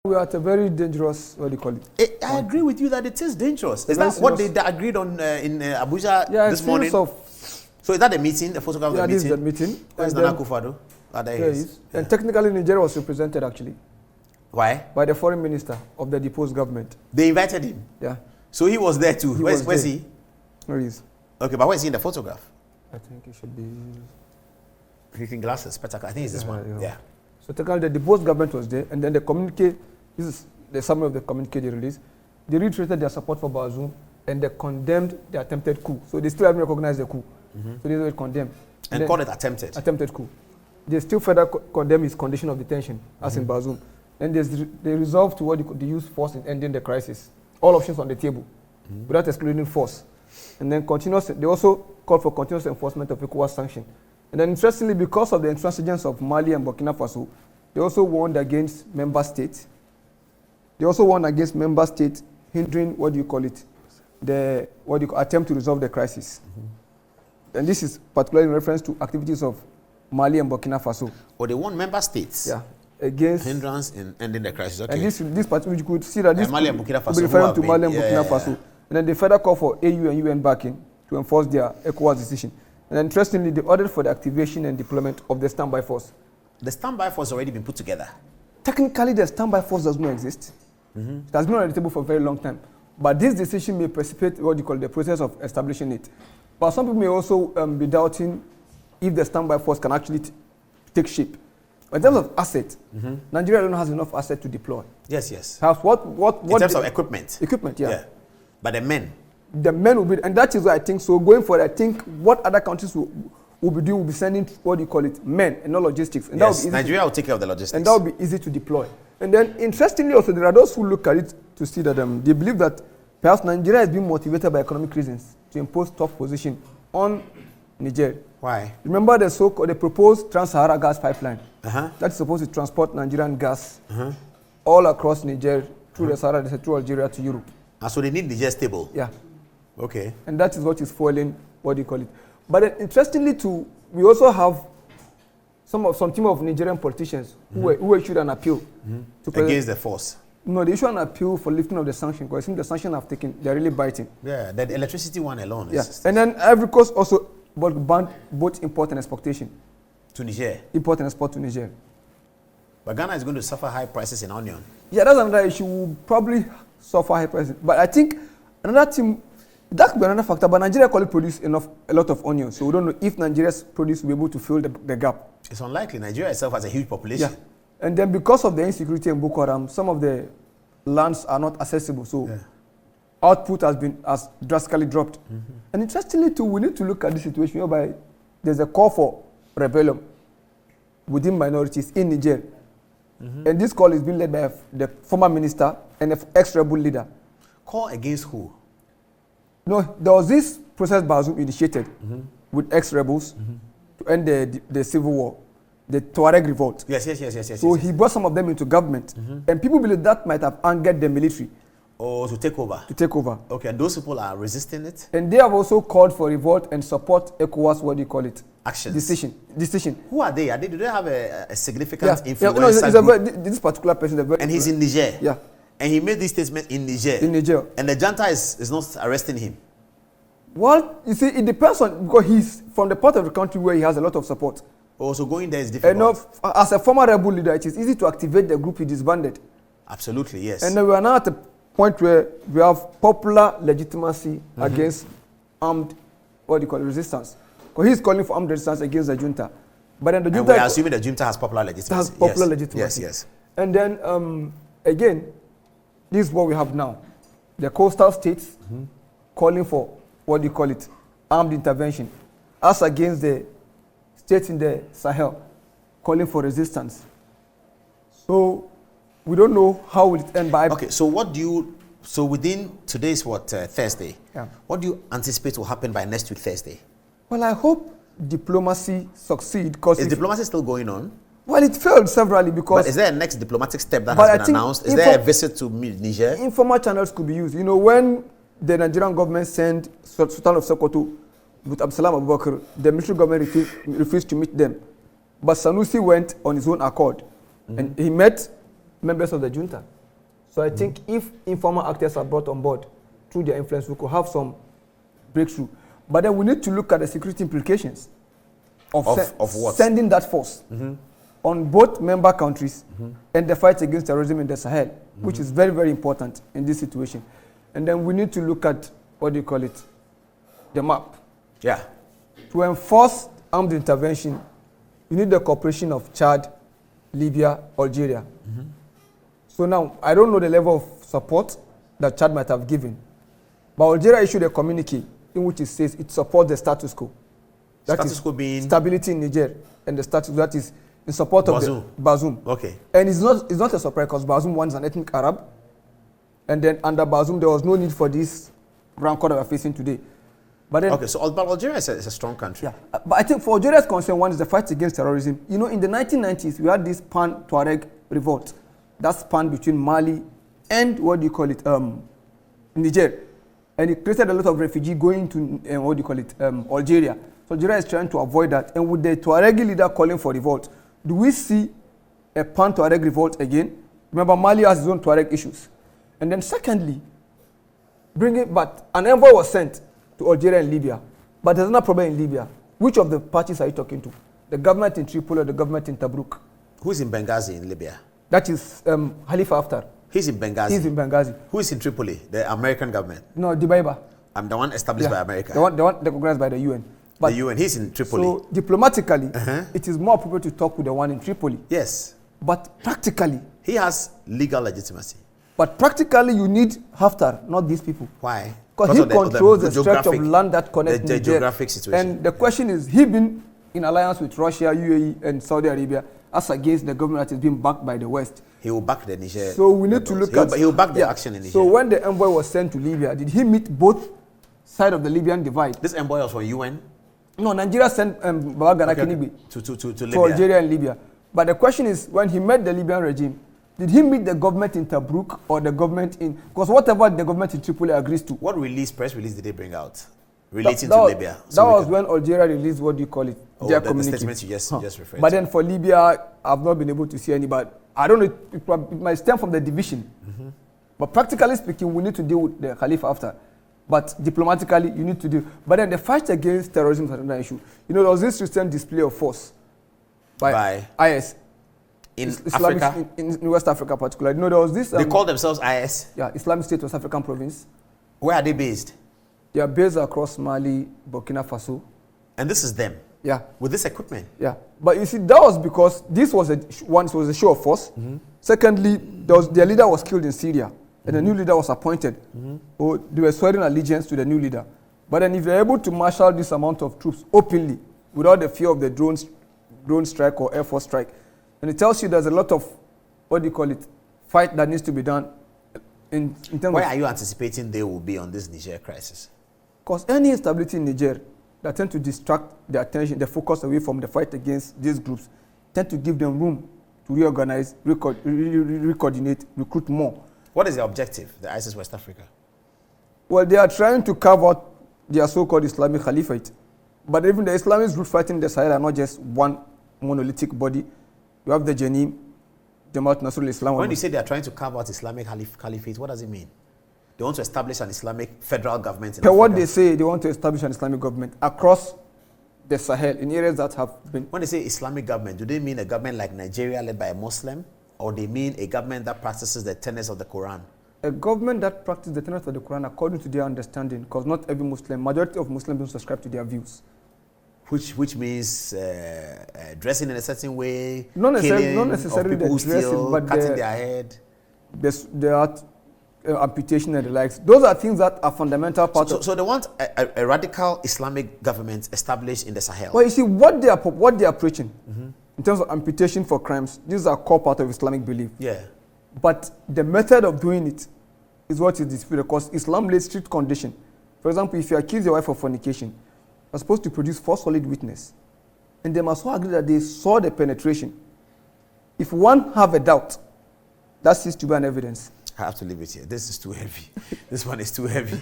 We are at a very dangerous, what do you call it? I agree with you that it is dangerous. Is that what they agreed on in Abuja this morning? So is that the meeting, the photograph of the meeting? Yeah, this is the meeting. Where's Nana Akufo-Addo? There he is. Yeah. And technically, Nigeria was represented, actually. Why? By the foreign minister of the deposed government. They invited him? Yeah. So he was there too? Where's he? Where he is. Okay, but where is he in the photograph? I think he should be... He's in glasses, spectacle. I think it's this one. Yeah. So technically, the deposed government was there, and then the communique, this is the summary of the communique they released. They reiterated their support for Bazoum, and they condemned the attempted coup. So they still haven't recognized the coup. So they were condemned. And called it attempted? Attempted coup. They still further condemn his condition of detention, as in Bazoum. And they resolved to what they use force in ending the crisis. All options on the table, without excluding force. And then they also called for continuous enforcement of Ecowas sanctions. And then interestingly, because of the intransigence of Mali and Burkina Faso, they also warned against member states. They also warned against member states hindering, the attempt to resolve the crisis. And this is particularly in reference to activities of Mali and Burkina Faso. Or they warned member states? Yeah. Against hindrance in ending the crisis. Okay. And this particular, you could see that this Mali and Burkina Faso, referring to Mali and Burkina Faso. And then they further call for AU and UN backing to enforce their ECOWAS decision. And interestingly, they ordered for the activation and deployment of the standby force. The standby force has already been put together? Technically, the standby force does not exist. It has been on the table for a very long time. But this decision may precipitate the process of establishing it. But some people may also be doubting if the standby force can actually take shape. But in terms of asset, Nigeria alone has enough asset to deploy. Yes, yes. What in terms of equipment? Equipment, yeah. But the men? The men will be, and that is why I think, so going forward, I think what other countries will be doing will be sending, men and not logistics. And yes, Nigeria will take care of the logistics. And that will be easy to deploy. And then, interestingly also, there are those who look at it to see that they believe that perhaps Nigeria is being motivated by economic reasons to impose tough position on Niger. Why? Remember the proposed Trans-Sahara gas pipeline that's supposed to transport Nigerian gas all across Niger through the Sahara, through Algeria to Europe. So they need Niger stable? Yeah. Okay. And that is what is fueling, But then, interestingly too, we also have some team of Nigerian politicians who issued an appeal to against the force. No, they issued an appeal for lifting of the sanctions because I think the sanctions have taken, they're really biting. Yeah, the electricity one alone. Is and then Ivory Coast also banned both import and exportation. To Niger? Import and export to Niger. But Ghana is going to suffer high prices in onion. Yeah, that's another issue. We'll probably suffer high prices. But I think another thing, that could be another factor, but Nigeria probably produce a lot of onions. So we don't know if Nigeria's produce will be able to fill the gap. It's unlikely. Nigeria itself has a huge population. Yeah. And then because of the insecurity in Boko Haram, some of the lands are not accessible. So output has drastically dropped. And interestingly too, we need to look at the situation whereby there's a call for rebellion within minorities in Niger. And this call is being led by the former minister and the ex-rebel leader. Call against who? No, there was this process Bazoum initiated with ex-rebels to end the civil war, the Tuareg revolt. Yes. So he brought some of them into government. And people believe that might have angered the military. Oh, to take over? To take over. Okay, and those people are resisting it? And they have also called for revolt and support ECOWAS, actions. Decision. Who are they? Do they have a significant influence? This particular person. And he's in Niger? Yeah. And he made this statement in Niger? In Niger. And the junta is not arresting him? Well, you see, it depends on, because he's from the part of the country where he has a lot of support. Oh, so going there is difficult? And as a former rebel leader, it is easy to activate the group he disbanded. Absolutely, yes. And we are now at a point where we have popular legitimacy against armed, resistance. Because he's calling for armed resistance against the junta. But then the junta... And we're assuming the junta has popular legitimacy. Has popular legitimacy. Yes. And then, again, this is what we have now. The coastal states calling for, armed intervention. As against the states in the Sahel calling for resistance. So, we don't know how will it end by... Okay, so within today's Thursday, what do you anticipate will happen by next week Thursday? Well, I hope diplomacy succeed. Is diplomacy still going on? Well, it failed severally because... But is there a next diplomatic step that has been announced? Is there a visit to Niger? Informal channels could be used. You know, when the Nigerian government sent Sultan of Sokoto with Absalam Abubakar, the military government refused to meet them. But Sanusi went on his own accord and he met members of the junta. So I think if informal actors are brought on board through their influence, we could have some breakthrough. But then we need to look at the security implications of what? Sending that force on both member countries and the fight against terrorism in the Sahel, which is very, very important in this situation. And then we need to look at, the map. Yeah. To enforce armed intervention, you need the cooperation of Chad, Libya, Algeria. So now, I don't know the level of support that Chad might have given, but Algeria issued a communique in which it says it supports the status quo. Status quo being? Stability in Niger, and the status that is in support Bazoum. of the Bazoum. Okay. And it's not a surprise because Bazoum wants an ethnic Arab, and then under Bazoum there was no need for this rancor that we're facing today. But then, okay, so Algeria is a strong country. Yeah, but I think for Algeria's concern, one is the fight against terrorism. You know, in the 1990s, we had this pan-Tuareg revolt that spanned between Mali and Niger, and it created a lot of refugees going to Algeria. So Algeria is trying to avoid that, and with the Tuareg leader calling for revolt, do we see a pan-Tuareg revolt again? Remember, Mali has its own Tuareg issues. And then secondly, but an envoy was sent to Algeria and Libya, but there's no problem in Libya. Which of the parties are you talking to? The government in Tripoli or the government in Tobruk? Who's in Benghazi in Libya? That is Khalifa Haftar. He's in Benghazi? He's in Benghazi. Who is in Tripoli? The American government? No, Dibaiba. I'm the one established by America. The one recognized by the UN. But the UN, he's in Tripoli. So diplomatically, it is more appropriate to talk with the one in Tripoli. Yes. But practically, he has legal legitimacy. But practically, you need Haftar, not these people. Why? Because he controls the stretch of land that connects the geographic situation. And the question is, he been in alliance with Russia, UAE, and Saudi Arabia as against the government that is being backed by the West. He will back the Niger. So we need to look at... He will back the action in Niger. So when the envoy was sent to Libya, did he meet both sides of the Libyan divide? This envoy was from UN? No, Nigeria sent Babagana Kinigbe to Libya. For Algeria and Libya. But the question is, when he met the Libyan regime, did he meet the government in Tobruk or the government in... Because whatever the government in Tripoli agrees to... What press release did they bring out relating to Libya? That was when Algeria released, their communique. The statement you just referred But to. then for Libya, I've not been able to see any, but I don't know, it might stem from the division. But practically speaking, we need to deal with the Khalifa after. But diplomatically, you need to deal. But then the fight against terrorism is another issue. You know, there was this recent display of force by IS. In Islamic, Africa? In West Africa particularly. No, there was this... they call themselves IS? Yeah, Islamic State West African Province. Where are they based? They are based across Mali, Burkina Faso. And this is them? Yeah. With this equipment? Yeah. But you see, that was because this was a show of force. Secondly, their leader was killed in Syria, and a new leader was appointed. Or they were swearing allegiance to the new leader. But then if you're able to marshal this amount of troops openly, without the fear of the drone strike or air force strike, and it tells you there's a lot of, fight that needs to be done in terms of... Why are you anticipating they will be on this Niger crisis? Because any instability in Niger that tend to distract the attention, the focus away from the fight against these groups, tend to give them room to reorganize, recoordinate, recruit more. What is the objective, the ISIS West Africa? Well, they are trying to carve out their so-called Islamic Caliphate. But even the Islamic group fighting in the Sahel are not just one monolithic body. You have the Janim, Jamaat Nasrul Islam. When you say they are trying to carve out Islamic Caliphate, what does it mean? They want to establish an Islamic federal government in Africa? What they say, they want to establish an Islamic government across the Sahel, in areas that have been... When they say Islamic government, do they mean a government like Nigeria led by a Muslim? Or they mean a government that practices the tenets of the Quran? A government that practices the tenets of the Quran according to their understanding, because not every Muslim, majority of Muslims don't subscribe to their views. Which means dressing in a certain way, not necessarily the dressing, but cutting their head. There are amputation and the likes. Those are things that are fundamental part of... So they want a radical Islamic government established in the Sahel. Well, you see, what they are preaching, in terms of amputation for crimes, these are core part of Islamic belief. Yeah. But the method of doing it is what is disputed, because Islam lays strict condition. For example, if you accuse your wife of fornication, you're supposed to produce 4 solid witnesses. And they must all agree that they saw the penetration. If one have a doubt, that ceases to be an evidence. I have to leave it here. This is too heavy. This one is too heavy.